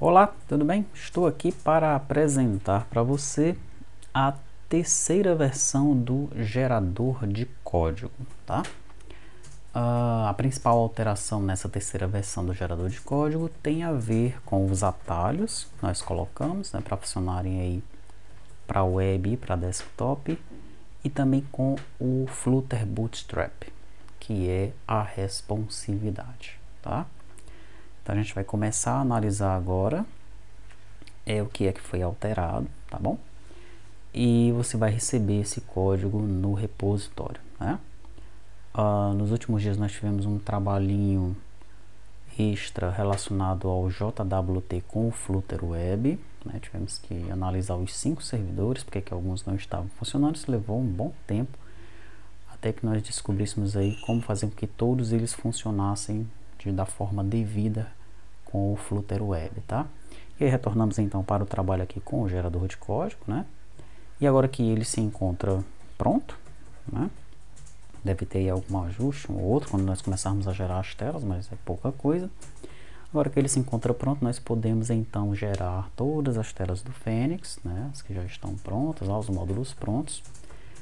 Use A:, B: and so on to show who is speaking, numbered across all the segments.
A: Olá, tudo bem? Estou aqui para apresentar para você a terceira versão do gerador de código, tá? A principal alteração nessa terceira versão do gerador de código tem a ver com os atalhos que nós colocamos, né, para funcionarem aí para web e para desktop, e também com o Flutter Bootstrap, que é a responsividade, tá? Então a gente vai começar a analisar agora o que é que foi alterado, tá bom? E você vai receber esse código no repositório, né? Nos últimos dias nós tivemos um trabalhinho extra relacionado ao JWT com o Flutter Web, né? Tivemos que analisar os 5 servidores, porque que alguns não estavam funcionando. Isso levou um bom tempo até que nós descobríssemos aí como fazer com que todos eles funcionassem da forma devida com o Flutter Web, tá? E aí retornamos então para o trabalho aqui com o gerador de código, né? E agora que ele se encontra pronto, né? Deve ter aí algum ajuste, um ou outro, quando nós começarmos a gerar as telas, mas é pouca coisa. Agora que ele se encontra pronto, nós podemos então gerar todas as telas do Fênix, né? As que já estão prontas, os módulos prontos,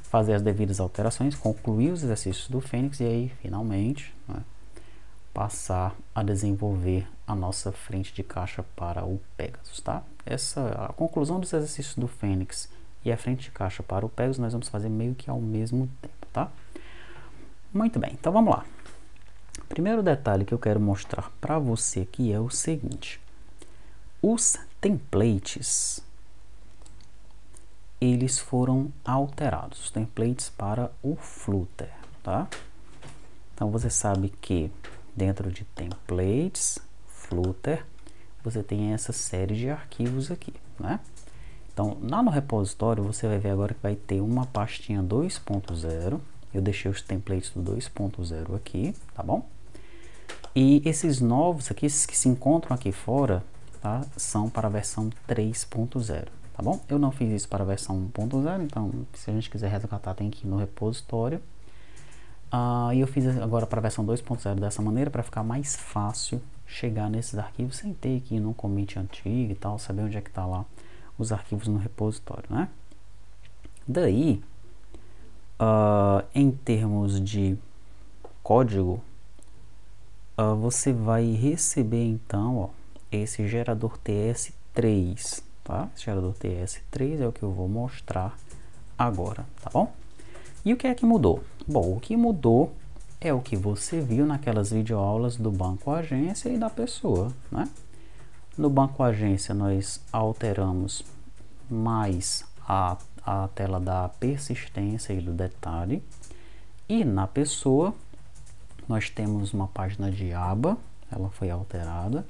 A: fazer as devidas alterações, concluir os exercícios do Fênix e aí, finalmente, né, passar a desenvolver a nossa frente de caixa para o Pegasus, tá? A conclusão dos exercícios do Fênix e a frente de caixa para o Pegasus nós vamos fazer meio que ao mesmo tempo, tá? Muito bem, então vamos lá. O primeiro detalhe que eu quero mostrar para você aqui é o seguinte: os templates, eles foram alterados, os templates para o Flutter, tá? Então você sabe que dentro de templates, Flutter, você tem essa série de arquivos aqui, né? Então, lá no repositório, você vai ver agora que vai ter uma pastinha 2.0. Eu deixei os templates do 2.0 aqui, tá bom? E esses novos aqui, esses que se encontram aqui fora, tá, são para a versão 3.0, tá bom? Eu não fiz isso para a versão 1.0, então, se a gente quiser resgatar, tem que ir no repositório. E eu fiz agora para a versão 2.0 dessa maneira, para ficar mais fácil chegar nesses arquivos sem ter que ir num commit antigo e tal, saber onde é que está lá os arquivos no repositório, né? Daí, em termos de código, você vai receber então, ó, esse gerador TS3, tá? Esse gerador TS3 é o que eu vou mostrar agora, tá bom? E o que é que mudou? Bom, o que mudou é o que você viu naquelas videoaulas do banco agência e da pessoa, né? No banco agência nós alteramos mais a tela da persistência e do detalhe, e na pessoa nós temos uma página de aba, ela foi alterada.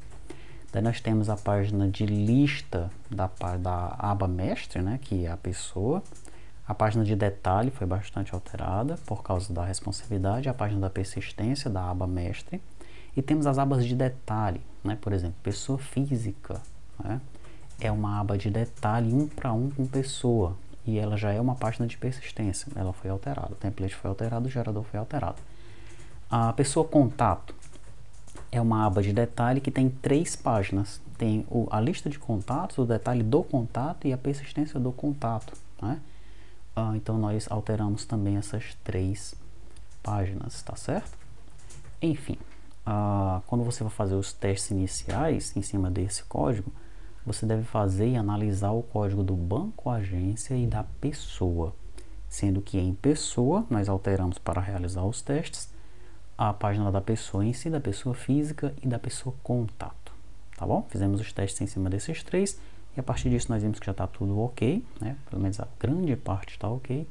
A: Daí nós temos a página de lista da aba mestre, né, que é a pessoa. A página de detalhe foi bastante alterada por causa da responsividade, a página da persistência da aba mestre. E temos as abas de detalhe, né? Por exemplo, pessoa física, né? É uma aba de detalhe 1 para 1 com pessoa, e ela já é uma página de persistência, ela foi alterada, o template foi alterado, o gerador foi alterado. A pessoa contato é uma aba de detalhe que tem 3 páginas, tem a lista de contatos, o detalhe do contato e a persistência do contato, né? Então nós alteramos também essas 3 páginas, tá certo? Enfim, quando você vai fazer os testes iniciais em cima desse código, você deve fazer e analisar o código do banco agência e da pessoa, sendo que em pessoa nós alteramos para realizar os testes a página da pessoa em si, da pessoa física e da pessoa contato, tá bom? Fizemos os testes em cima desses 3 e a partir disso nós vimos que já está tudo ok, né? Pelo menos a grande parte está ok,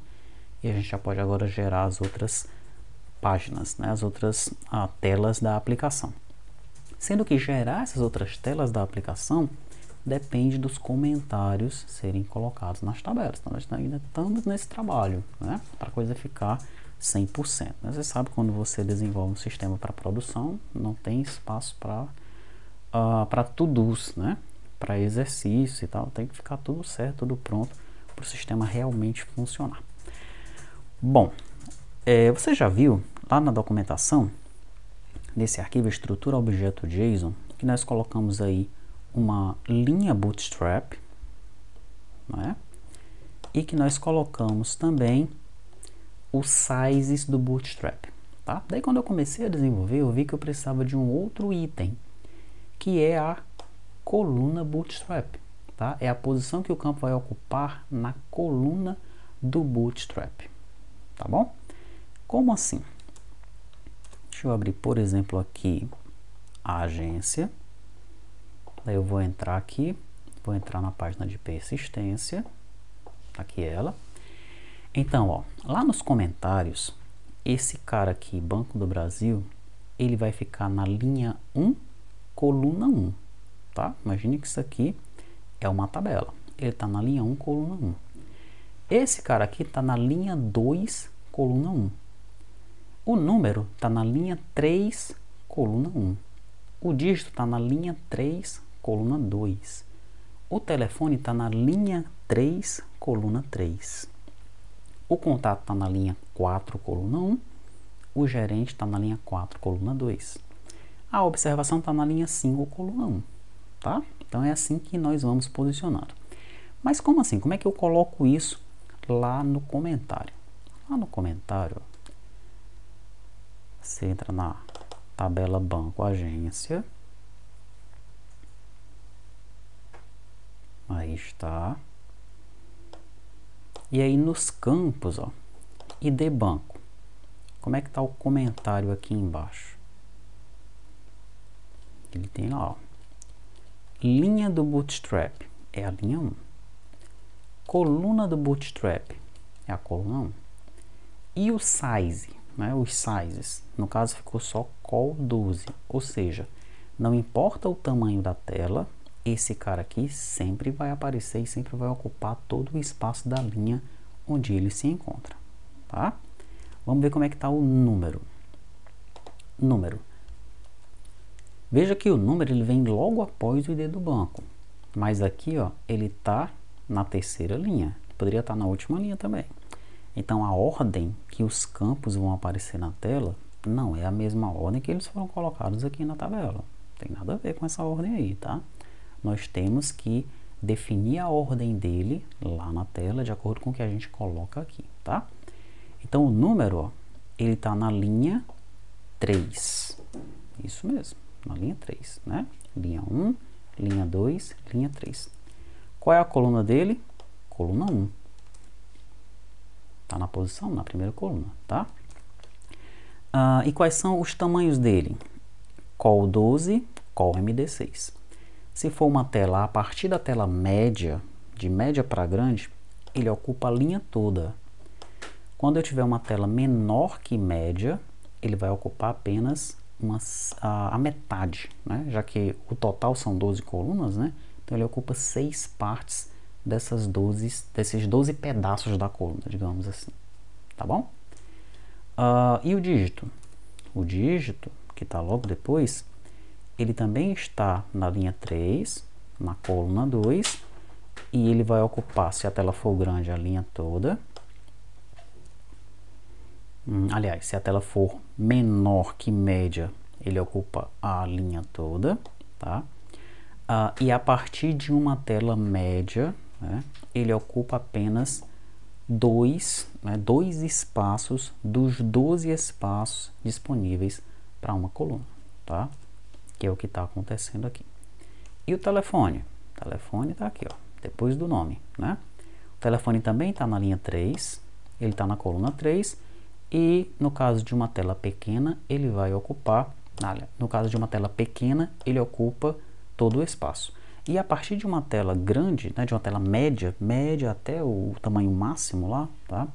A: e a gente já pode agora gerar as outras páginas, né? As outras telas da aplicação. Sendo que gerar essas outras telas da aplicação depende dos comentários serem colocados nas tabelas. Então, nós ainda estamos nesse trabalho, né? Para a coisa ficar 100%. Mas você sabe, quando você desenvolve um sistema para produção, não tem espaço para to-dos, né? Para exercício e tal. Tem que ficar tudo certo, tudo pronto para o sistema realmente funcionar. Bom, você já viu lá na documentação desse arquivo estrutura objeto JSON que nós colocamos aí uma linha bootstrap, né? E que nós colocamos também os sizes do bootstrap, tá? Daí quando eu comecei a desenvolver, eu vi que eu precisava de um outro item, que é a coluna bootstrap, tá? É a posição que o campo vai ocupar na coluna do bootstrap, tá bom? Como assim? Deixa eu abrir, por exemplo, aqui a agência. Daí eu vou entrar aqui, vou entrar na página de persistência, aqui ela. Então, ó, lá nos comentários, esse cara aqui, Banco do Brasil, ele vai ficar na linha 1, coluna 1, tá? Imagine que isso aqui é uma tabela. Ele está na linha 1, coluna 1. Esse cara aqui está na linha 2, coluna 1. O número está na linha 3, coluna 1. O dígito está na linha 3, coluna 2. O telefone está na linha 3, coluna 3. O contato está na linha 4, coluna 1. O gerente está na linha 4, coluna 2. A observação está na linha 5, coluna 1. Tá? Então é assim que nós vamos posicionar. Mas como assim? Como é que eu coloco isso lá no comentário? Lá no comentário, você entra na tabela banco agência. Aí está. E aí nos campos, ó, ID banco. Como é que está o comentário aqui embaixo? Ele tem lá, ó, linha do bootstrap é a linha 1. Coluna do bootstrap é a coluna 1. E o size, né, os sizes, no caso ficou só col 12, ou seja, não importa o tamanho da tela, esse cara aqui sempre vai aparecer e sempre vai ocupar todo o espaço da linha onde ele se encontra, tá? Vamos ver como é que está o número. Veja que o número ele vem logo após o ID do banco, mas aqui, ó, ele está na terceira linha, poderia estar na última linha também. Então a ordem que os campos vão aparecer na tela não é a mesma ordem que eles foram colocados aqui na tabela. Não tem nada a ver com essa ordem aí, tá? Nós temos que definir a ordem dele lá na tela de acordo com o que a gente coloca aqui, tá? Então o número, ó, ele está na linha 3. Isso mesmo, na linha 3, né? Linha 1, linha 2, linha 3. Qual é a coluna dele? Coluna 1. Está na posição, na primeira coluna, tá? E quais são os tamanhos dele? Col 12, Col MD6. Se for uma tela a partir da tela média, de média para grande, ele ocupa a linha toda. Quando eu tiver uma tela menor que média, ele vai ocupar apenas a metade, né? Já que o total são 12 colunas, né? Então ele ocupa 6 partes desses 12 pedaços da coluna, digamos assim, tá bom? E o dígito? O dígito, que está logo depois, ele também está na linha 3, na coluna 2, e ele vai ocupar, se a tela for grande, a linha toda. Aliás, se a tela for menor que média, ele ocupa a linha toda, tá? E a partir de uma tela média, né, ele ocupa apenas dois espaços dos 12 espaços disponíveis para uma coluna, tá? Que é o que está acontecendo aqui. E o telefone? O telefone está aqui, ó, depois do nome, né? O telefone também está na linha 3, ele está na coluna 3, e no caso de uma tela pequena, ele vai ocupar, no caso de uma tela pequena, ele ocupa todo o espaço. E a partir de uma tela grande, né, de uma tela média até o tamanho máximo lá, tá?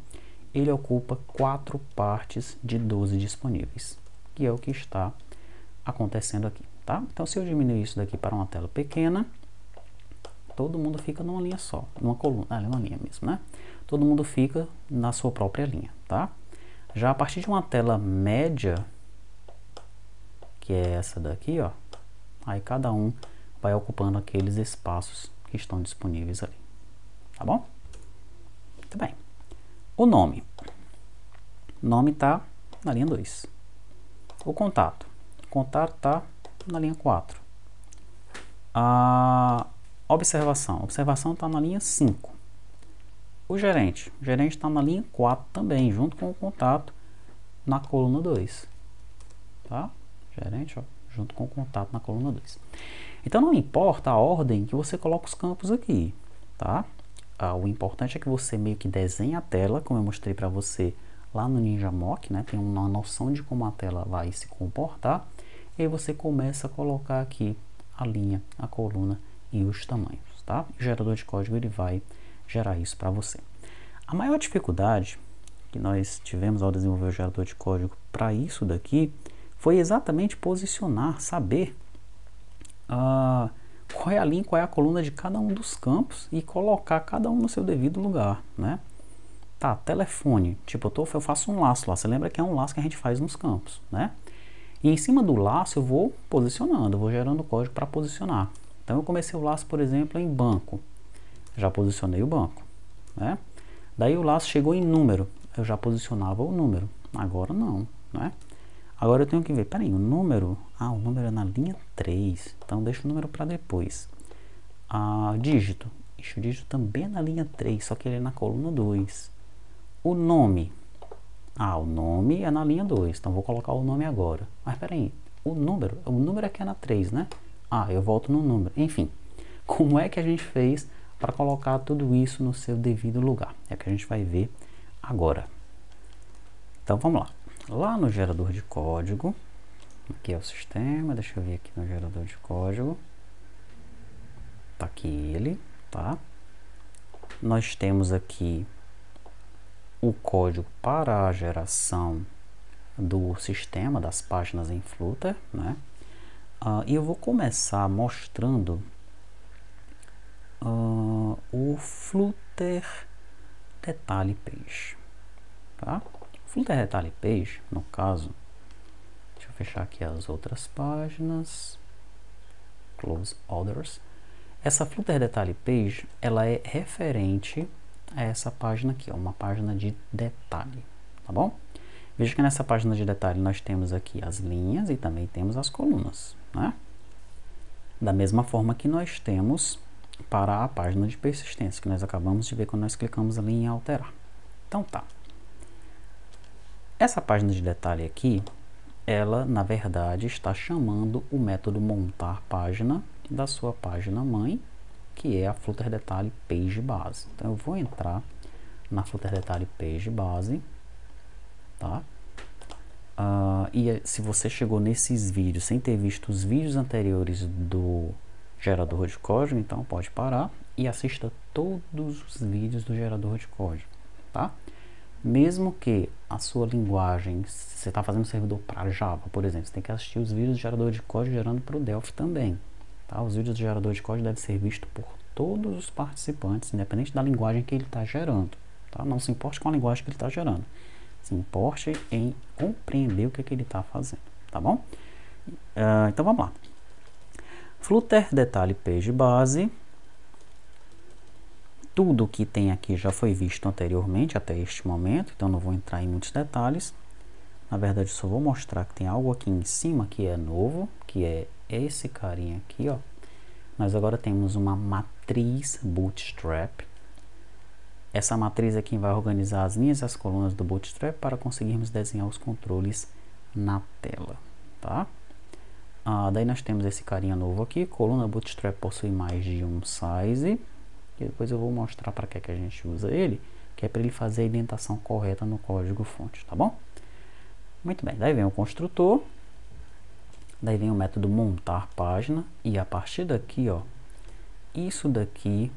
A: Ele ocupa 4 partes de 12 disponíveis, que é o que está acontecendo aqui, tá? Então, se eu diminuir isso daqui para uma tela pequena, todo mundo fica numa linha só, numa coluna, numa linha mesmo, né? Todo mundo fica na sua própria linha, tá? Já a partir de uma tela média, que é essa daqui, ó, aí cada um vai ocupando aqueles espaços que estão disponíveis ali, tá bom? Muito bem. O nome. O nome está na linha 2. O contato. O contato está na linha 4. A observação está na linha 5. O gerente está na linha 4 também, junto com o contato na coluna 2. Tá? Gerente, ó, junto com o contato na coluna 2. Então não importa a ordem que você coloca os campos aqui, tá? O importante é que você meio que desenhe a tela, como eu mostrei para você lá no NinjaMock, né? Tem uma noção de como a tela vai se comportar. E aí você começa a colocar aqui a linha, a coluna e os tamanhos, tá? O gerador de código ele vai gerar isso para você. A maior dificuldade que nós tivemos ao desenvolver o gerador de código para isso daqui foi exatamente posicionar, saber qual é a linha, qual é a coluna de cada um dos campos e colocar cada um no seu devido lugar, né? Tá, telefone, tipo, eu faço um laço lá, você lembra que é um laço que a gente faz nos campos, né? E em cima do laço eu vou posicionando, eu vou gerando código para posicionar. Então eu comecei o laço, por exemplo, em banco, já posicionei o banco, né? Daí o laço chegou em número, eu já posicionava o número, agora não, né? Agora eu tenho que ver, peraí, o número é na linha 3, então deixa o número para depois. Dígito, o dígito também é na linha 3, só que ele é na coluna 2. O nome, o nome é na linha 2, então vou colocar o nome agora. Mas peraí, o número é que é na 3, né? Eu volto no número, enfim. Como é que a gente fez para colocar tudo isso no seu devido lugar? É o que a gente vai ver agora. Então vamos lá. Lá no gerador de código, aqui é o sistema, deixa eu ver aqui no gerador de código, tá aqui ele, tá? Nós temos aqui o código para a geração do sistema, das páginas em Flutter, né? E eu vou começar mostrando o Flutter Detalhe Page, tá? Flutter Detalhe Page, no caso, deixa eu fechar aqui as outras páginas, Close Others. Essa Flutter Detalhe Page, ela é referente a essa página aqui, uma página de detalhe, tá bom? Veja que nessa página de detalhe nós temos aqui as linhas e também temos as colunas, né? Da mesma forma que nós temos para a página de persistência, que nós acabamos de ver quando nós clicamos ali em alterar. Então tá. Essa página de detalhe aqui, ela na verdade está chamando o método montar página da sua página mãe, que é a Flutter Detalhe Page Base. Então eu vou entrar na Flutter Detalhe Page Base, tá? E se você chegou nesses vídeos sem ter visto os vídeos anteriores do gerador de código, então pode parar e assista todos os vídeos do gerador de código, tá? Mesmo que a sua linguagem, se você está fazendo um servidor para Java, por exemplo, você tem que assistir os vídeos do gerador de código gerando para o Delphi também, tá? Os vídeos do gerador de código devem ser vistos por todos os participantes, independente da linguagem que ele está gerando, tá? Não se importe com a linguagem que ele está gerando, se importe em compreender o que ele está fazendo, tá bom? Então vamos lá. Flutter Detalhe Page Base. Tudo que tem aqui já foi visto anteriormente até este momento, então não vou entrar em muitos detalhes. Na verdade, só vou mostrar que tem algo aqui em cima que é novo, que é esse carinha aqui, ó. Nós agora temos uma matriz Bootstrap. Essa matriz aqui vai organizar as linhas e as colunas do Bootstrap para conseguirmos desenhar os controles na tela, tá? Daí nós temos esse carinha novo aqui, coluna Bootstrap possui mais de um size. E depois eu vou mostrar para que a gente usa ele, que é para ele fazer a indentação correta no código fonte, tá bom? Muito bem, daí vem o construtor, daí vem o método montar página, e a partir daqui, ó, isso daqui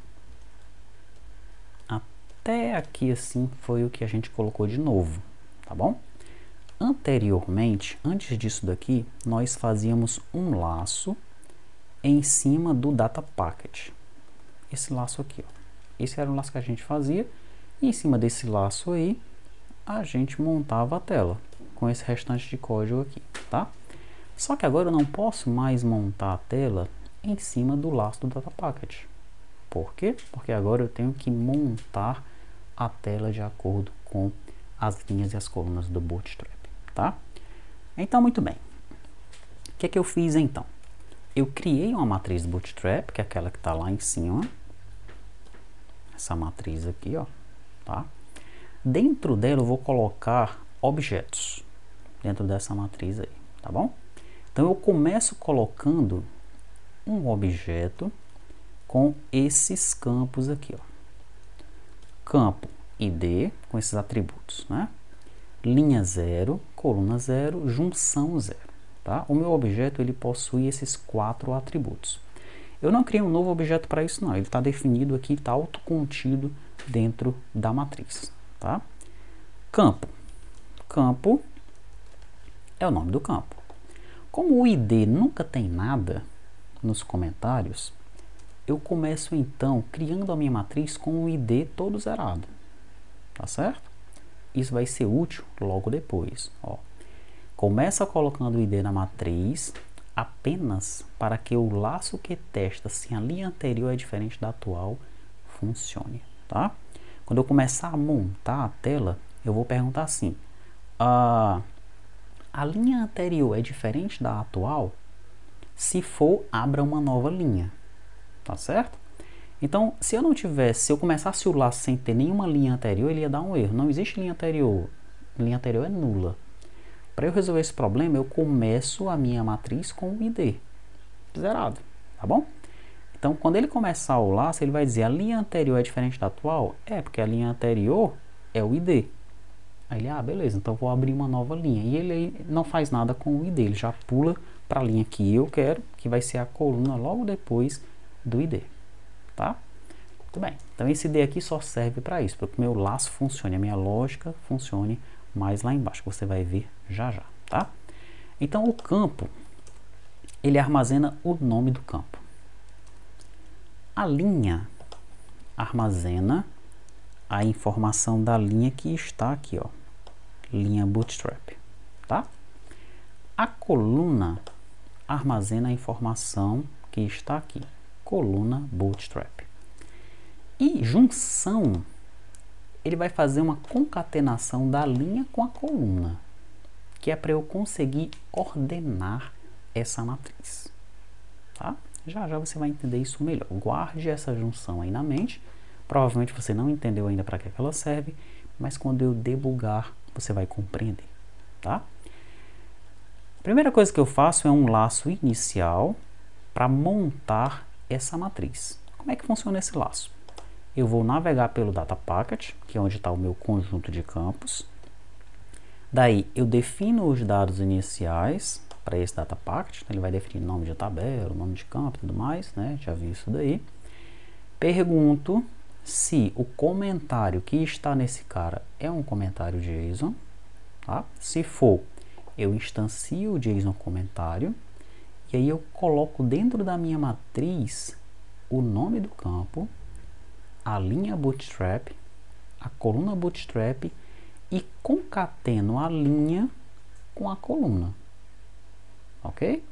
A: até aqui assim foi o que a gente colocou de novo, tá bom? Anteriormente, antes disso daqui, nós fazíamos um laço em cima do data packet. Esse laço aqui, ó. Esse era o laço que a gente fazia, e em cima desse laço aí, a gente montava a tela com esse restante de código aqui, tá? Só que agora eu não posso mais montar a tela em cima do laço do data packet. Por quê? Porque agora eu tenho que montar a tela de acordo com as linhas e as colunas do Bootstrap, tá? Então, muito bem. O que é que eu fiz então? eu criei uma matriz Bootstrap, que é aquela que está lá em cima. Essa matriz aqui, ó, tá? Dentro dela eu vou colocar objetos, dentro dessa matriz aí, tá bom? Então eu começo colocando um objeto com esses campos aqui, ó. Campo ID, com esses atributos, né? Linha 0, coluna 0, junção 0, tá? O meu objeto, ele possui esses 4 atributos. Eu não criei um novo objeto para isso não, ele está definido aqui, está autocontido dentro da matriz, tá? Campo. Campo é o nome do campo. Como o ID nunca tem nada nos comentários, eu começo então criando a minha matriz com o ID todo zerado, tá certo? Isso vai ser útil logo depois, ó. Começa colocando o ID na matriz apenas para que o laço que testa se a linha anterior é diferente da atual funcione, tá? Quando eu começar a montar a tela, eu vou perguntar assim: a linha anterior é diferente da atual? Se for, abra uma nova linha, tá certo? Então, se eu começasse o laço sem ter nenhuma linha anterior, ele ia dar um erro. Não existe linha anterior. Linha anterior é nula. Para eu resolver esse problema, eu começo a minha matriz com o ID zerado, tá bom? Então, quando ele começar o laço, ele vai dizer: a linha anterior é diferente da atual? É, porque a linha anterior é o ID. Aí ele, beleza, então vou abrir uma nova linha. E ele não faz nada com o ID, ele já pula para a linha que eu quero, que vai ser a coluna logo depois do ID, tá? Muito bem, então esse ID aqui só serve para isso, para que o meu laço funcione, a minha lógica funcione mais lá embaixo, você vai ver já já, tá? Então o campo, ele armazena o nome do campo. A linha armazena a informação da linha que está aqui, ó, linha Bootstrap, tá? A coluna armazena a informação que está aqui, coluna Bootstrap. E junção, ele vai fazer uma concatenação da linha com a coluna, que é para eu conseguir ordenar essa matriz, tá? Já já você vai entender isso melhor. Guarde essa junção aí na mente. Provavelmente você não entendeu ainda para que ela serve, mas quando eu debugar, você vai compreender, tá? A primeira coisa que eu faço é um laço inicial para montar essa matriz. Como é que funciona esse laço? Eu vou navegar pelo Data Packet, que é onde está o meu conjunto de campos. Daí eu defino os dados iniciais para esse Data Packet. Ele vai definir nome de tabela, nome de campo e tudo mais, né? Já vi isso daí. Pergunto se o comentário que está nesse cara é um comentário JSON, tá? Se for, eu instancio o JSON comentário e aí eu coloco dentro da minha matriz o nome do campo, a linha Bootstrap, a coluna Bootstrap e concateno a linha com a coluna, ok?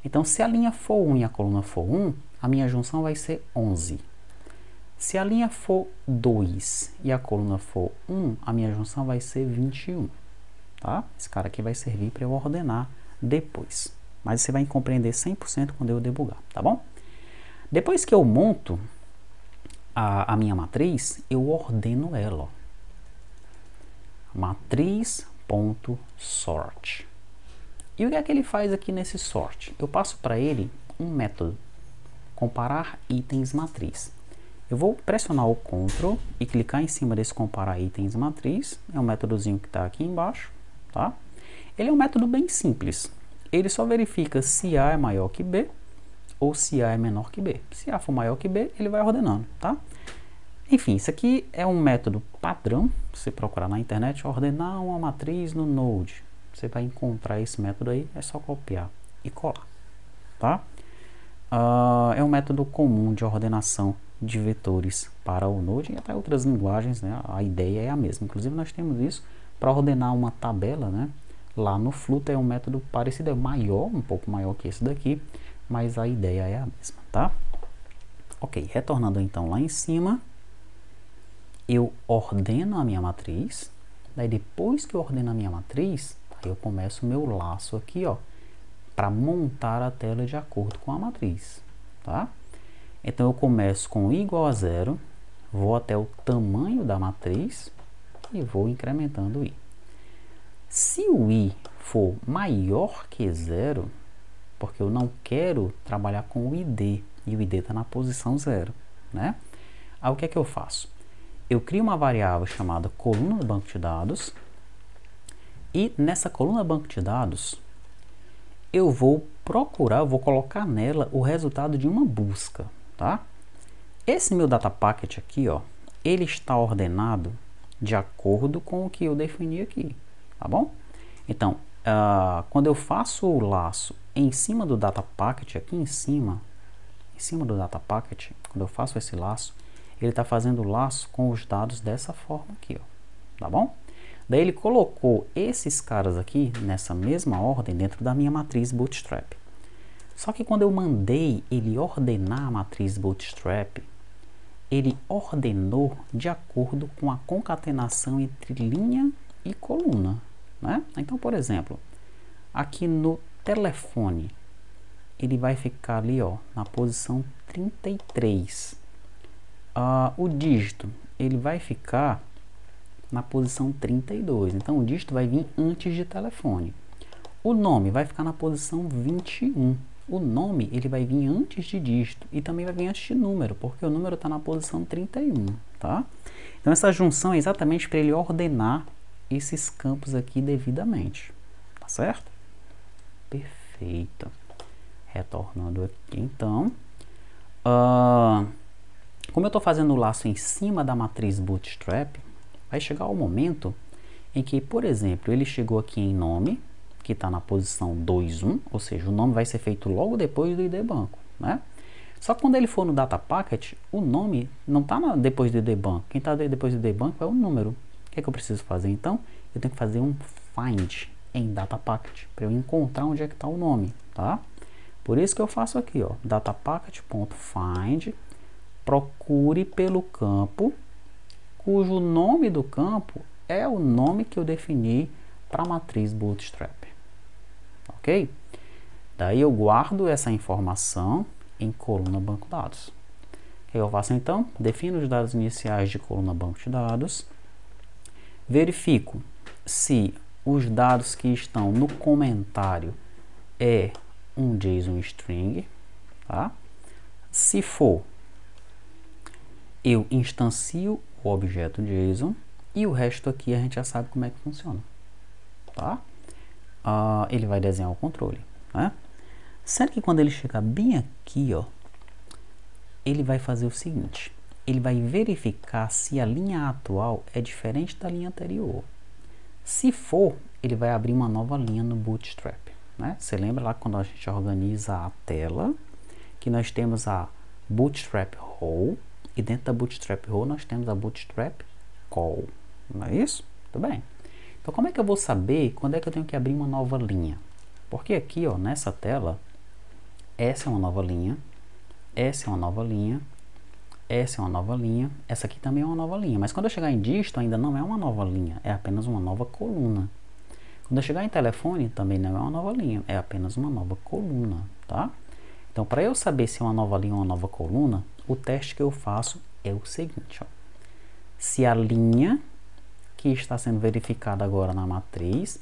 A: Então, se a linha for 1 e a coluna for 1, a minha junção vai ser 11. Se a linha for 2 e a coluna for 1, a minha junção vai ser 21, tá? Esse cara aqui vai servir para eu ordenar depois, mas você vai compreender 100% quando eu debugar, tá bom? Depois que eu monto a minha matriz, eu ordeno ela, ó. Matriz.sort. E o que é que ele faz aqui nesse sort? Eu passo para ele um método, comparar itens matriz. Eu vou pressionar o Ctrl e clicar em cima desse comparar itens matriz. É um métodozinho que está aqui embaixo, tá? Ele é um método bem simples. Ele só verifica se A é maior que B ou se A é menor que B. Se A for maior que B, ele vai ordenando, tá? Enfim, isso aqui é um método padrão. Se você procurar na internet, ordenar uma matriz no Node, você vai encontrar esse método aí, é só copiar e colar, tá? É um método comum de ordenação de vetores para o Node e até outras linguagens, né? A ideia é a mesma. Inclusive nós temos isso para ordenar uma tabela, né? Lá no Flutter é um método parecido, é maior, um pouco maior que esse daqui, mas a ideia é a mesma, tá? Ok, retornando então lá em cima, eu ordeno a minha matriz. Daí depois que eu ordeno a minha matriz, aí eu começo o meu laço aqui, ó, para montar a tela de acordo com a matriz, tá? Então eu começo com i igual a 0, vou até o tamanho da matriz e vou incrementando o i. Se o i for maior que 0, porque eu não quero trabalhar com o id, e o id está na posição 0, né? Aí o que é que eu faço? Eu crio uma variável chamada coluna do banco de dados, e nessa coluna banco de dados, eu vou colocar nela o resultado de uma busca, tá? Esse meu data packet aqui, ó, ele está ordenado de acordo com o que eu defini aqui, tá bom? Então, quando eu faço o laço em cima do data packet, aqui em cima do data packet, quando eu faço esse laço, ele está fazendo o laço com os dados dessa forma aqui, ó, tá bom? Daí ele colocou esses caras aqui nessa mesma ordem dentro da minha matriz Bootstrap. Só que quando eu mandei ele ordenar a matriz Bootstrap, ele ordenou de acordo com a concatenação entre linha e coluna, né? Então, por exemplo, aqui no telefone, ele vai ficar ali, ó, na posição 33. O dígito, ele vai ficar na posição 32. Então, o dígito vai vir antes de telefone. O nome vai ficar na posição 21. O nome, ele vai vir antes de dígito e também vai vir antes de número, porque o número está na posição 31, tá? Então, essa junção é exatamente para ele ordenar esses campos aqui devidamente, tá certo? Perfeito. Retornando aqui, então, como eu estou fazendo o laço em cima da matriz Bootstrap, vai chegar o momento em que, por exemplo, ele chegou aqui em nome, que está na posição 2.1, ou seja, o nome vai ser feito logo depois do ID banco, né? Só que quando ele for no data packet, o nome não está depois do ID banco. Quem está depois do ID banco é o número. O que é que eu preciso fazer então? Eu tenho que fazer um find em data packet para eu encontrar onde é que está o nome, tá? Por isso que eu faço aqui, ó, datapacket.find, procure pelo campo cujo nome do campo é o nome que eu defini para a matriz Bootstrap. Ok? Daí eu guardo essa informação em coluna banco de dados. O que eu faço então? Defino os dados iniciais de coluna banco de dados, verifico se os dados que estão no comentário é um JSON string, tá? Se for, eu instancio o objeto JSON e o resto aqui a gente já sabe como é que funciona, tá? Ele vai desenhar o controle, né? Sendo que quando ele chegar bem aqui, ó, ele vai fazer o seguinte, ele vai verificar se a linha atual é diferente da linha anterior. Se for, ele vai abrir uma nova linha no Bootstrap, né? Você lembra lá quando a gente organiza a tela, que nós temos a Bootstrap Row, e dentro da Bootstrap Row nós temos a Bootstrap Call, não é isso? Tudo bem. Então, como é que eu vou saber quando é que eu tenho que abrir uma nova linha? Porque aqui, ó, nessa tela, essa é uma nova linha, essa é uma nova linha, essa é uma nova linha, essa aqui também é uma nova linha. Mas quando eu chegar em dígito, ainda não é uma nova linha, é apenas uma nova coluna. Quando eu chegar em telefone, também não é uma nova linha, é apenas uma nova coluna, tá? Então, para eu saber se é uma nova linha ou uma nova coluna, o teste que eu faço é o seguinte, ó. Se a linha que está sendo verificada agora na matriz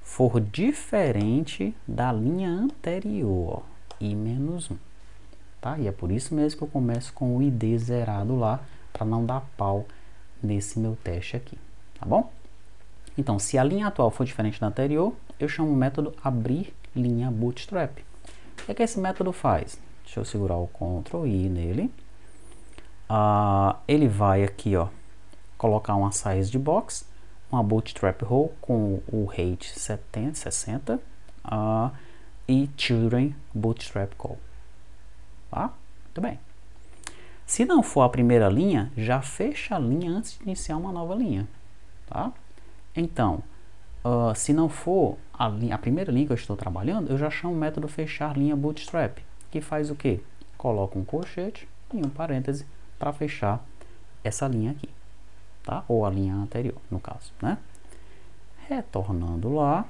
A: for diferente da linha anterior, ó, i-1, tá? E é por isso mesmo que eu começo com o id zerado lá, para não dar pau nesse meu teste aqui, tá bom? Então, se a linha atual for diferente da anterior, eu chamo o método abrir linha bootstrap. O que é que esse método faz? Deixa eu segurar o Ctrl I nele. Ele vai aqui, ó, colocar uma size de box, uma bootstrap row com o height 60 e children bootstrap call. Tá? Muito bem. Se não for a primeira linha, já fecha a linha antes de iniciar uma nova linha. Tá? Então, se não for a primeira linha que eu estou trabalhando, eu já chamo o método fechar linha bootstrap, que faz o quê? Coloca um colchete e um parêntese para fechar essa linha aqui, tá? Ou a linha anterior, no caso, né? Retornando lá,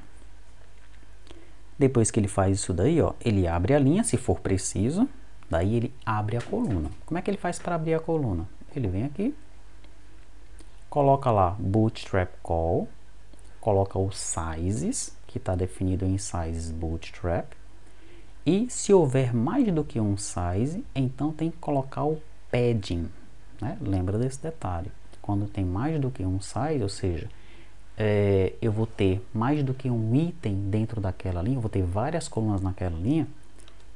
A: Depois que ele faz isso daí, ó, ele abre a linha, se for preciso. Daí ele abre a coluna. Como é que ele faz para abrir a coluna? Ele vem aqui, coloca lá Bootstrap Call, coloca o sizes, que está definido em sizes Bootstrap. E se houver mais do que um size, então tem que colocar o padding, né? Lembra desse detalhe. Quando tem mais do que um size, ou seja, eu vou ter mais do que um item dentro daquela linha, eu vou ter várias colunas naquela linha,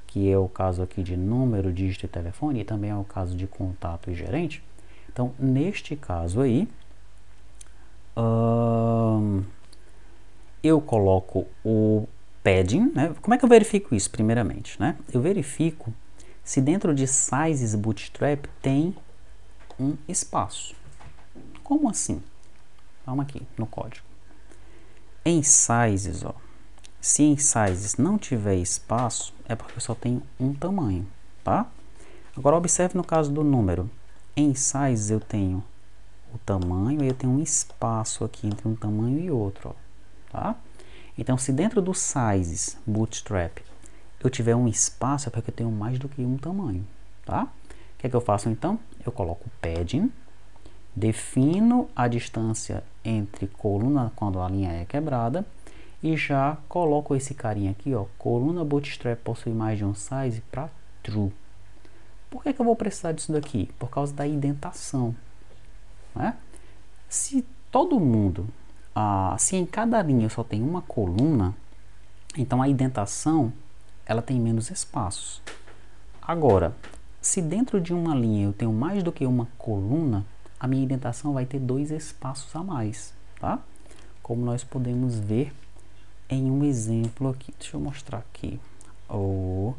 A: que é o caso aqui de número, dígito e telefone, e também é o caso de contato e gerente. Então, neste caso aí, eu coloco o padding, né? Como é que eu verifico isso, primeiramente, né? Eu verifico se dentro de sizes bootstrap tem um espaço. Como assim? Vamos aqui no código. Em sizes, ó, se em sizes não tiver espaço, é porque eu só tenho um tamanho, tá? Agora observe no caso do número. Em sizes eu tenho o tamanho e eu tenho um espaço aqui entre um tamanho e outro, ó, tá? Então, se dentro do sizes bootstrap eu tiver um espaço, é porque eu tenho mais do que um tamanho, tá? O que é que eu faço então? Eu coloco padding, defino a distância entre coluna quando a linha é quebrada e já coloco esse carinha aqui, ó, coluna bootstrap possui mais de um size para true. Por que eu vou precisar disso daqui? Por causa da indentação, né? Se todo mundo, se em cada linha eu só tem uma coluna, então a indentação ela tem menos espaços. Agora, se dentro de uma linha eu tenho mais do que uma coluna, a minha indentação vai ter 2 espaços a mais, tá? Como nós podemos ver em um exemplo aqui. Deixa eu mostrar aqui. O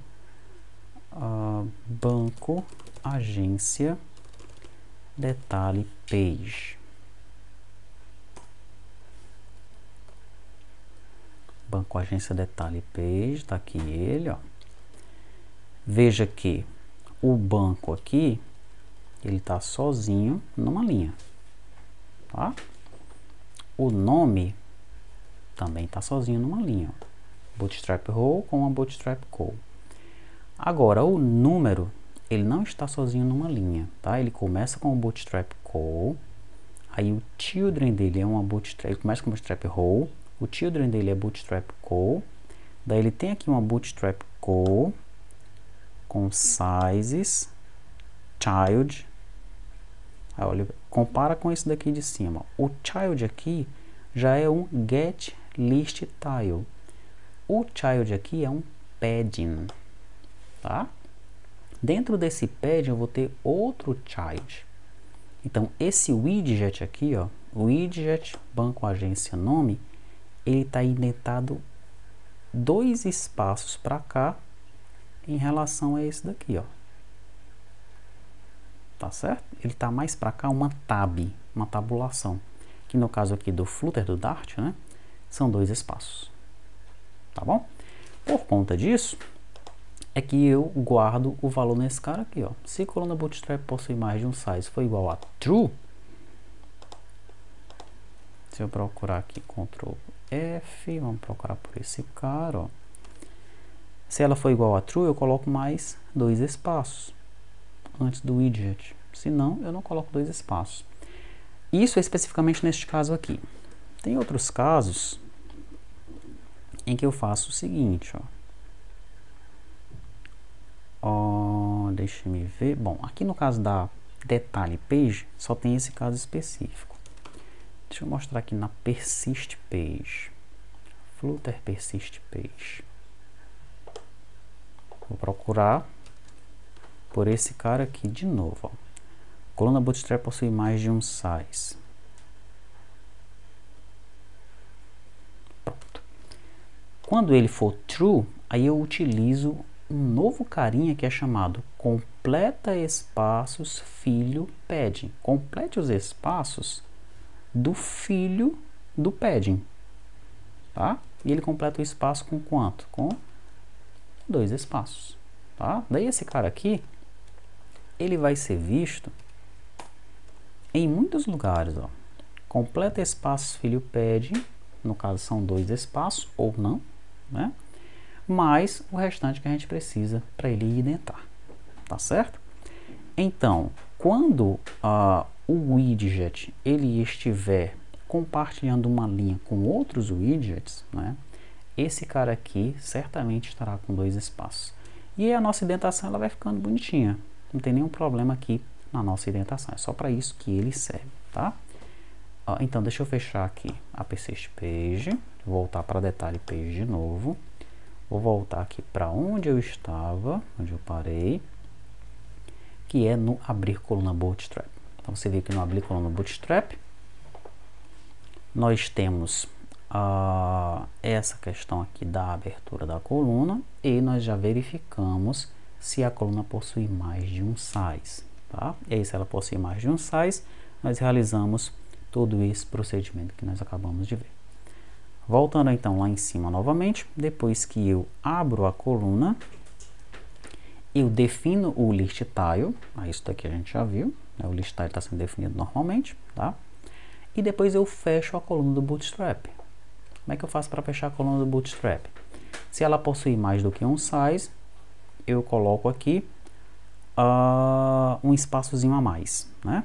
A: banco, agência, detalhe, page. Banco, agência, detalhe, page. Tá aqui ele, ó. Veja que o banco aqui, ele tá sozinho numa linha, tá? O nome também tá sozinho numa linha, ó. Bootstrap row com a bootstrap call. Agora, o número, ele não está sozinho numa linha, tá? Ele começa com o bootstrap call, aí o children dele é uma bootstrap, ele começa com bootstrap row, o children dele é bootstrap call, daí ele tem aqui uma bootstrap call com sizes, child. Aí, olha, compara com esse daqui de cima. O child aqui já é um get list tile. O child aqui é um padding, tá? Dentro desse padding eu vou ter outro child. Então esse widget aqui, ó, widget banco agência nome, ele está indentado 2 espaços para cá em relação a esse daqui, ó. Tá certo? Ele está mais para cá uma tab, uma tabulação. Que no caso aqui do Flutter, do Dart, né, são 2 espaços. Tá bom? Por conta disso, é que eu guardo o valor nesse cara aqui, ó. Se coluna bootstrap possui mais de um size for igual a true, se eu procurar aqui Ctrl F, vamos procurar por esse cara, ó. Se ela for igual a true, eu coloco mais 2 espaços antes do widget. Se não, eu não coloco 2 espaços. Isso é especificamente neste caso aqui. Tem outros casos em que eu faço o seguinte, ó. Deixa me ver. Bom, aqui no caso da detalhe page, só tem esse caso específico. Deixa eu mostrar aqui na persist page. Flutter persist page. Vou procurar por esse cara aqui de novo, ó. Coluna bootstrap possui mais de um size. Pronto. Quando ele for true, aí eu utilizo um novo carinha que é chamado completa espaços filho padding. Complete os espaços do filho do padding, tá? E ele completa o espaço com quanto? Com 2 espaços, tá? Daí esse cara aqui, ele vai ser visto em muitos lugares, ó. Completa espaços filho padding, no caso são 2 espaços ou não, né? mais o restante que a gente precisa para ele identar, tá certo? Então, quando o widget ele estiver compartilhando uma linha com outros widgets, né, esse cara aqui certamente estará com 2 espaços. E a nossa indentação ela vai ficando bonitinha, não tem nenhum problema aqui na nossa indentação, é só para isso que ele serve, tá? Então, deixa eu fechar aqui a Persist Page, voltar para Detalhe Page de novo. Vou voltar aqui para onde eu estava, onde eu parei, que é no Abrir Coluna Bootstrap. Então, você vê que no Abrir Coluna Bootstrap, nós temos essa questão aqui da abertura da coluna e nós já verificamos se a coluna possui mais de um size, tá? E aí, se ela possui mais de um size, nós realizamos todo esse procedimento que nós acabamos de ver. Voltando então lá em cima novamente, depois que eu abro a coluna, eu defino o list tile, isso daqui a gente já viu, né? O list tile está sendo definido normalmente, tá? E depois eu fecho a coluna do Bootstrap. Como é que eu faço para fechar a coluna do Bootstrap? Se ela possui mais do que um size, eu coloco aqui um espaçozinho a mais, né?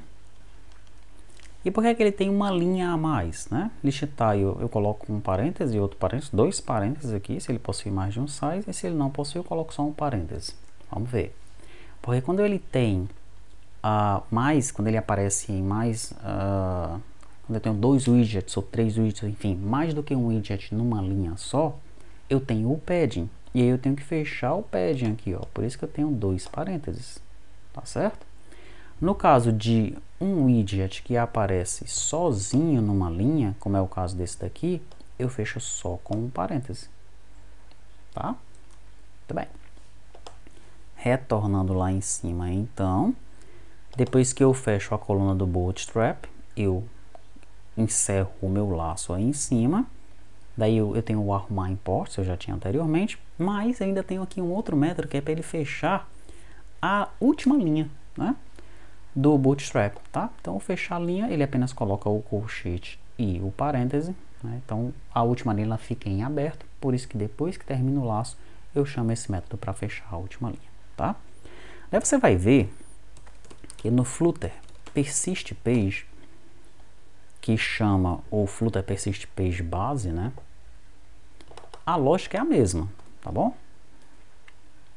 A: E por que que ele tem uma linha a mais, né? List tile eu coloco um parêntese e outro parêntese, 2 parênteses aqui, se ele possui mais de um size, e se ele não possui, eu coloco só um parêntese. Vamos ver. Porque quando ele tem quando ele aparece em mais, quando eu tenho 2 widgets ou 3 widgets, enfim, mais do que um widget numa linha só, eu tenho o padding. E aí eu tenho que fechar o padding aqui, ó. Por isso que eu tenho 2 parênteses, tá certo? No caso de um widget que aparece sozinho numa linha, como é o caso desse daqui, eu fecho só com um parêntese, tá? Muito bem. Retornando lá em cima, então, depois que eu fecho a coluna do Bootstrap, eu encerro o meu laço aí em cima. Daí eu tenho o arrumar imports, eu já tinha anteriormente, mas ainda tenho aqui um outro método que é para ele fechar a última linha, né, do Bootstrap, tá? Então, ao fechar a linha, ele apenas coloca o colchete e o parêntese, né? Então, a última linha ela fica em aberto, por isso que depois que termina o laço, eu chamo esse método para fechar a última linha, tá? Daí você vai ver que no Flutter Persist Page, que chama o Flutter Persist Page base, né? A lógica é a mesma, tá bom?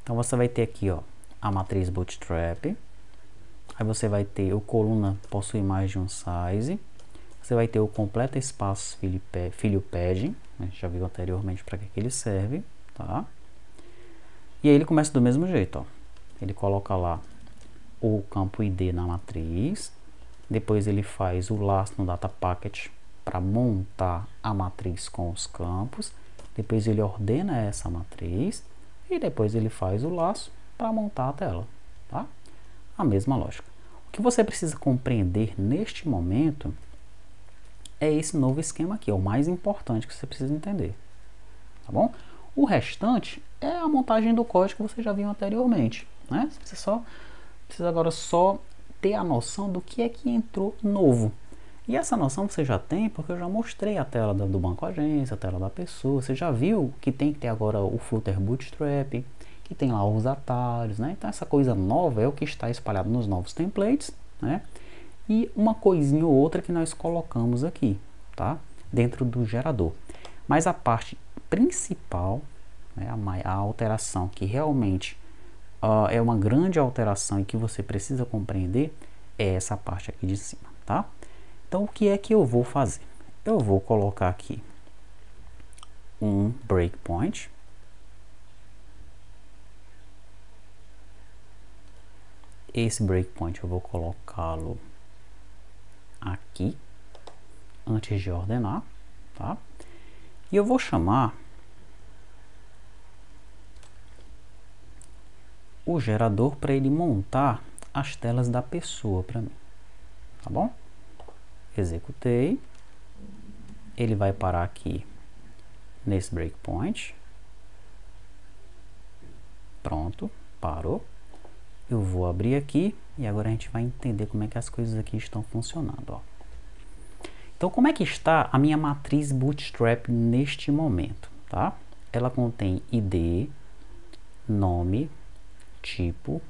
A: Então você vai ter aqui, ó, a matriz Bootstrap. Aí você vai ter o coluna possui mais de um size. Você vai ter o completa espaço filho padding. A gente já viu anteriormente para que ele serve, tá? E aí ele começa do mesmo jeito, ó. Ele coloca lá o campo ID na matriz. Depois ele faz o laço no data packet para montar a matriz com os campos. Depois ele ordena essa matriz e depois ele faz o laço para montar a tela, tá? A mesma lógica. O que você precisa compreender neste momento é esse novo esquema aqui, é o mais importante que você precisa entender, tá bom? O restante é a montagem do código que você já viu anteriormente, né? Você precisa agora só ter a noção do que é que entrou novo. E essa noção você já tem porque eu já mostrei a tela do banco agência, a tela da pessoa. Você já viu que tem que ter agora o Flutter Bootstrap, que tem lá os atalhos, né? Então essa coisa nova é o que está espalhado nos novos templates, né? E uma coisinha ou outra que nós colocamos aqui, tá? Dentro do gerador. Mas a parte principal, né, a alteração que realmente é uma grande alteração e que você precisa compreender é essa parte aqui de cima, tá? Então, o que é que eu vou fazer? Eu vou colocar aqui um breakpoint. Esse breakpoint eu vou colocá-lo aqui, antes de ordenar, tá? E eu vou chamar o gerador para ele montar as telas da pessoa para mim, tá bom? Executei, ele vai parar aqui nesse breakpoint. Pronto, parou. Eu vou abrir aqui e agora a gente vai entender como é que as coisas aqui estão funcionando, ó. Então, como é que está a minha matriz Bootstrap neste momento, tá? ela contém ID, nome, tipo,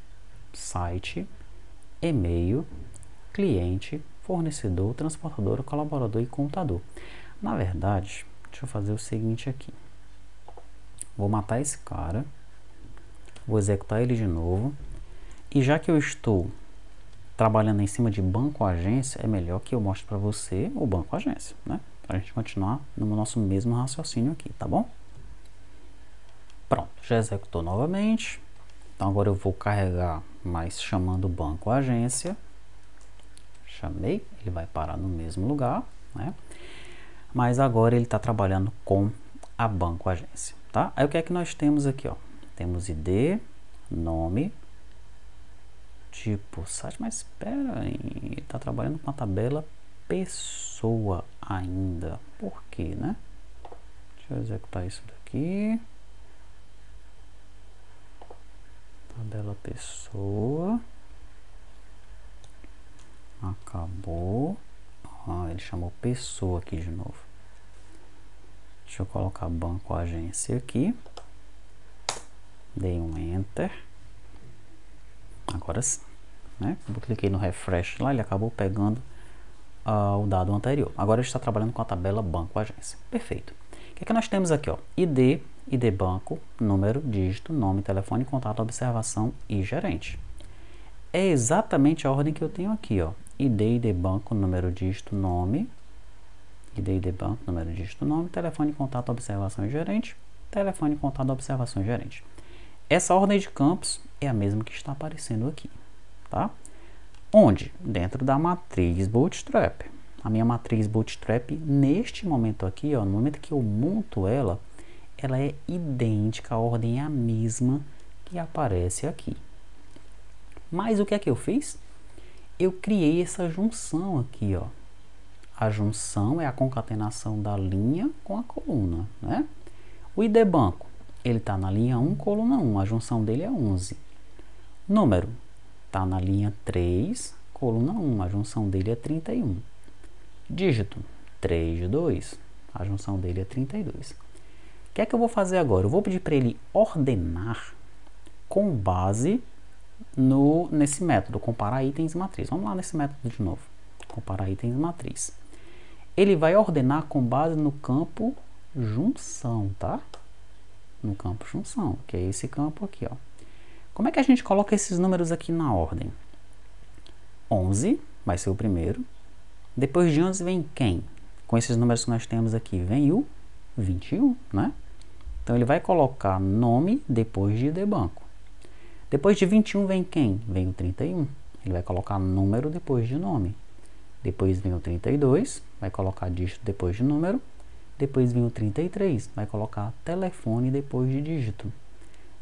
A: site, e-mail, cliente, fornecedor, transportador, colaborador e computador. Na verdade, deixa eu fazer o seguinte aqui. Vou matar esse cara, vou executar ele de novo, e já que eu estou trabalhando em cima de banco-agência, é melhor que eu mostre para você o banco-agência, né? Para a gente continuar no nosso mesmo raciocínio aqui, tá bom? Pronto, já executou novamente. Então agora eu vou carregar, mas chamando o banco-agência. Chamei, ele vai parar no mesmo lugar, né? Mas agora ele está trabalhando com a banco-agência, tá? Aí o que é que nós temos aqui, ó? Temos ID, nome, tipo site, mas espera aí, ele está trabalhando com a tabela pessoa ainda. Por quê, né? Deixa eu executar isso daqui. Tabela pessoa. Acabou. Ele chamou pessoa aqui de novo. Deixa eu colocar banco agência aqui. Dei um enter. Agora sim, né? Eu cliquei no refresh lá, ele acabou pegando o dado anterior. Agora ele está trabalhando com a tabela banco agência. Perfeito. O que é que nós temos aqui, ó? ID banco, número, dígito, nome, telefone, contato, observação e gerente. É exatamente a ordem que eu tenho aqui, ó. ID banco, número, dígito, nome. ID banco, número, dígito, nome, telefone, contato, observação e gerente. Telefone, contato, observação e gerente. Essa ordem de campos é a mesma que está aparecendo aqui, tá? Onde? Dentro da matriz Bootstrap. A minha matriz Bootstrap, neste momento aqui, ó, no momento que eu monto ela é idêntica, a ordem é a mesma que aparece aqui. Mas o que é que eu fiz? Eu criei essa junção aqui, ó. A junção é a concatenação da linha com a coluna, né? O ID banco, ele está na linha 1, coluna 1, a junção dele é 11. Número, está na linha 3, coluna 1, a junção dele é 31. Dígito, 3, 2, a junção dele é 32. O que é que eu vou fazer agora? Eu vou pedir para ele ordenar com base nesse método, comparar itens matriz. Vamos lá nesse método de novo, comparar itens matriz. Ele vai ordenar com base no campo junção, tá? No campo junção, que é esse campo aqui, ó. Como é que a gente coloca esses números aqui na ordem? 11 vai ser o primeiro. Depois de 11 vem quem? Com esses números que nós temos aqui, vem o 21, né? Então ele vai colocar nome depois de ID banco. Depois de 21 vem quem? Vem o 31. Ele vai colocar número depois de nome. Depois vem o 32, vai colocar dígito depois de número. Depois vem o 33, vai colocar telefone depois de dígito.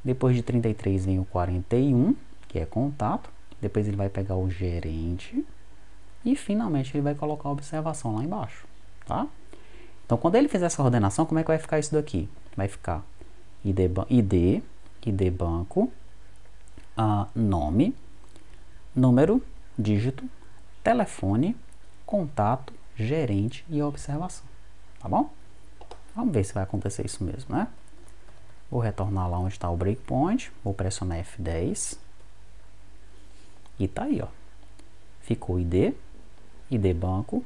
A: Depois de 33 vem o 41, que é contato. Depois ele vai pegar o gerente. E finalmente ele vai colocar a observação lá embaixo, tá? Então quando ele fizer essa ordenação, como é que vai ficar isso daqui? Vai ficar ID banco, nome, número, dígito, telefone, contato, gerente e observação, tá bom? Vamos ver se vai acontecer isso mesmo, né? Vou retornar lá onde está o breakpoint, vou pressionar F10 e tá aí, ó. Ficou ID banco,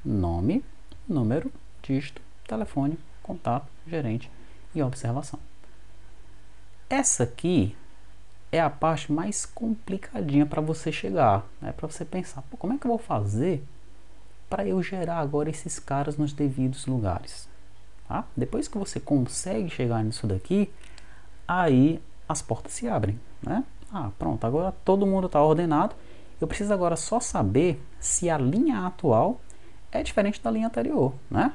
A: nome, número, dígito, telefone, contato, gerente e observação. Essa aqui é a parte mais complicadinha para você chegar, né? Para você pensar, pô, como é que eu vou fazer para eu gerar agora esses caras nos devidos lugares? Tá? Depois que você consegue chegar nisso daqui, aí as portas se abrem, né? Pronto, agora todo mundo está ordenado. Eu preciso agora só saber se a linha atual é diferente da linha anterior, né?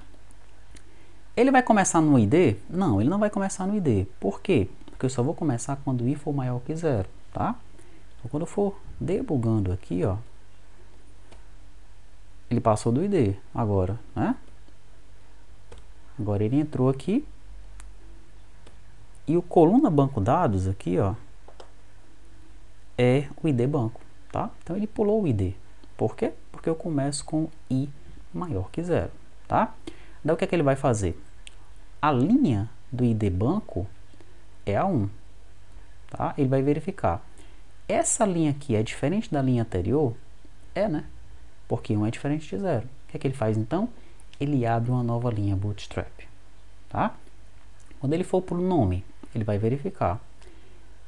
A: Ele vai começar no ID? Não, ele não vai começar no ID. Por quê? Porque eu só vou começar quando o i for maior que 0, tá? Então, quando eu for debugando aqui, ó, ele passou do ID agora, né? Agora ele entrou aqui. E o coluna banco dados aqui, ó, é o ID banco, tá? Então ele pulou o ID. Por quê? Porque eu começo com i maior que 0, tá? Daí o que é que ele vai fazer? A linha do ID banco é a 1, tá? Ele vai verificar. Essa linha aqui é diferente da linha anterior? É, né? Porque 1 é diferente de 0. O que é que ele faz então? Ele abre uma nova linha Bootstrap, tá? Quando ele for para o nome, ele vai verificar.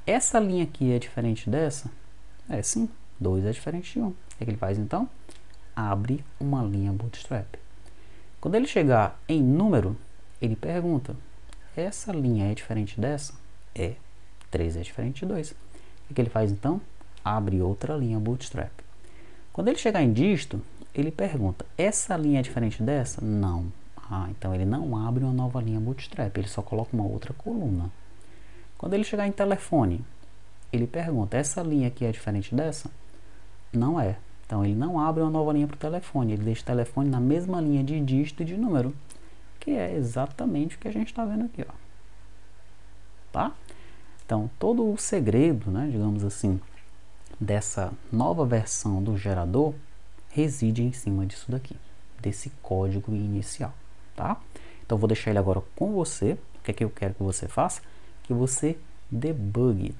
A: Essa linha aqui é diferente dessa? É, sim. 2 é diferente de 1. O que é que ele faz então? Abre uma linha Bootstrap. Quando ele chegar em número, ele pergunta: essa linha é diferente dessa? É. 3 é diferente de 2. O que ele faz então? Abre outra linha Bootstrap. Quando ele chegar em dígito, ele pergunta: essa linha é diferente dessa? Não. Então ele não abre uma nova linha Bootstrap, ele só coloca uma outra coluna. Quando ele chegar em telefone, ele pergunta: essa linha aqui é diferente dessa? Não é. Então ele não abre uma nova linha para o telefone, ele deixa o telefone na mesma linha de dígito e de número, que é exatamente o que a gente está vendo aqui, ó. Tá? Então todo o segredo, né, digamos assim, dessa nova versão do gerador reside em cima disso daqui, desse código inicial, tá? Então vou deixar ele agora com você. O que é que eu quero que você faça? Que você debugue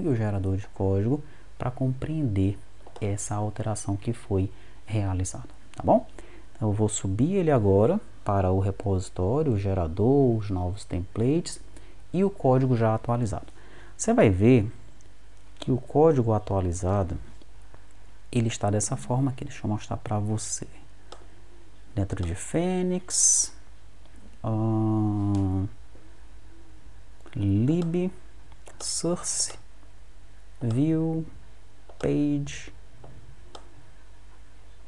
A: o gerador de código para compreender essa alteração que foi realizada, tá bom? Então eu vou subir ele agora para o repositório, o gerador, os novos templates e o código já atualizado. Você vai ver que o código atualizado ele está dessa forma aqui. Deixa eu mostrar para você. Dentro de Phoenix, lib, source, view, page,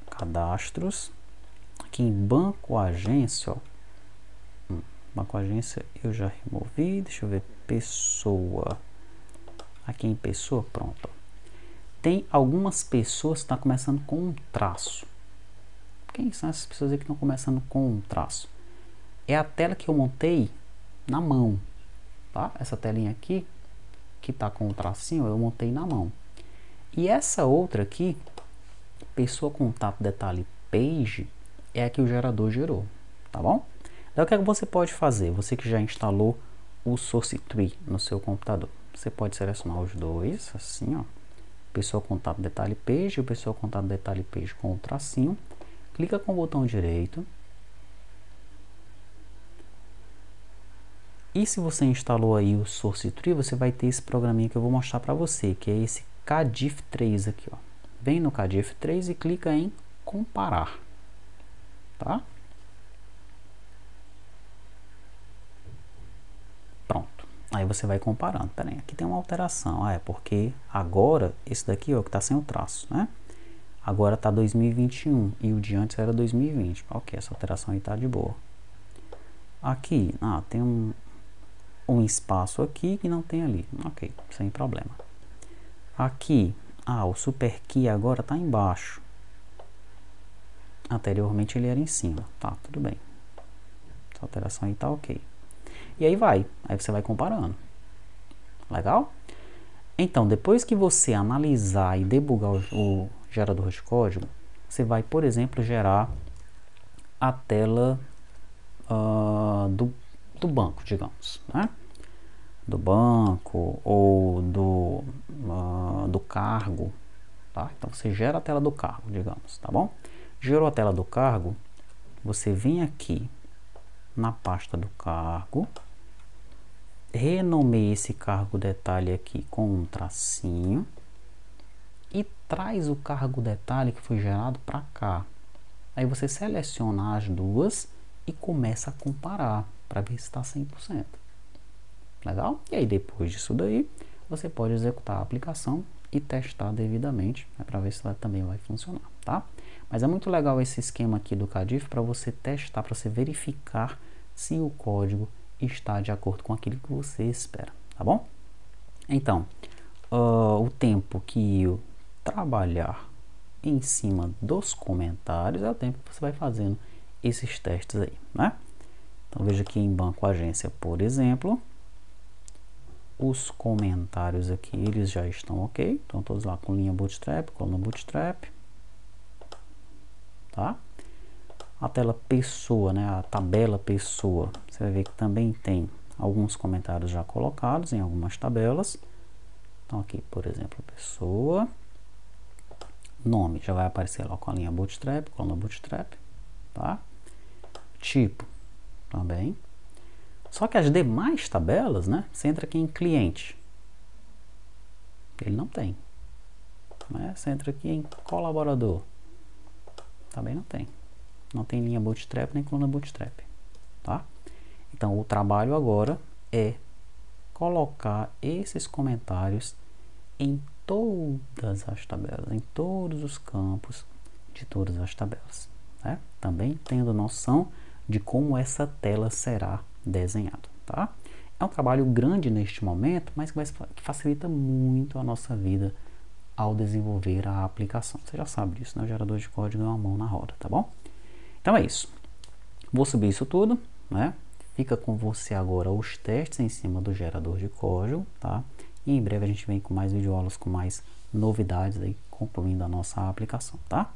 A: cadastros. Aqui em banco agência, ó. Banco agência eu já removi. Deixa eu ver, pessoa. Aqui em pessoa, pronto. Tem algumas pessoas que estão começando com um traço. Quem são essas pessoas aí que estão começando com um traço? É a tela que eu montei na mão, tá? Essa telinha aqui, que está com o tracinho, eu montei na mão. E essa outra aqui, pessoa, contato, detalhe, page, é a que o gerador gerou, tá bom? Então o que é que você pode fazer? Você que já instalou o Source Tree no seu computador, você pode selecionar os dois, assim, ó. Pessoa, contato, detalhe, page, o pessoa, contato, detalhe, page com o tracinho. Clica com o botão direito. E se você instalou aí o Source Tree, você vai ter esse programinha que eu vou mostrar para você, que é esse KDIF3 aqui, ó. Vem no KDIF3 e clica em comparar, tá? Pronto. Aí você vai comparando. Pera aí, aqui tem uma alteração. É porque agora esse daqui, ó, que tá sem o traço, né? Agora tá 2021 e o de antes era 2020. Ok, essa alteração aí tá de boa. Aqui, tem um espaço aqui que não tem ali. Ok, sem problema. Aqui, o super key agora tá embaixo. Anteriormente ele era em cima. Tá, tudo bem. Essa alteração aí tá ok. E aí você vai comparando. Legal? Então, depois que você analisar e debugar o gerador de código, você vai, por exemplo, gerar a tela do banco, digamos, né? Do banco ou do cargo, tá? Então você gera a tela do cargo, digamos, tá bom? Gerou a tela do cargo, você vem aqui na pasta do cargo, renomeie esse cargo detalhe aqui com um tracinho e traz o cargo detalhe que foi gerado para cá. Aí você seleciona as duas e começa a comparar para ver se está 100%. Legal? E aí depois disso daí, você pode executar a aplicação e testar devidamente, né, para ver se ela também vai funcionar, tá? Mas é muito legal esse esquema aqui do KDIF para você testar, para você verificar se o código está de acordo com aquilo que você espera, tá bom? Então, o tempo que eu trabalhar em cima dos comentários é o tempo que você vai fazendo esses testes aí, né? Então veja aqui em banco agência, por exemplo, os comentários aqui, eles já estão ok, estão todos lá com linha bootstrap, coluna bootstrap, tá? A tela pessoa, né, a tabela pessoa, você vai ver que também tem alguns comentários já colocados em algumas tabelas. Então aqui, por exemplo, pessoa, nome, já vai aparecer lá com a linha Bootstrap, coluna Bootstrap, tá? Tipo, também. Só que as demais tabelas, né, você entra aqui em cliente, ele não tem, né? Você entra aqui em colaborador, também não tem linha Bootstrap nem coluna Bootstrap, tá? Então o trabalho agora é colocar esses comentários em todas as tabelas, em todos os campos de todas as tabelas, né? Também tendo noção de como essa tela será desenhada, tá? É um trabalho grande neste momento, mas que facilita muito a nossa vida ao desenvolver a aplicação. Você já sabe disso, né? O gerador de código é uma mão na roda, tá bom? Então é isso. Vou subir isso tudo, né? Fica com você agora os testes em cima do gerador de código, tá? E em breve a gente vem com mais videoaulas, com mais novidades aí, concluindo a nossa aplicação, tá?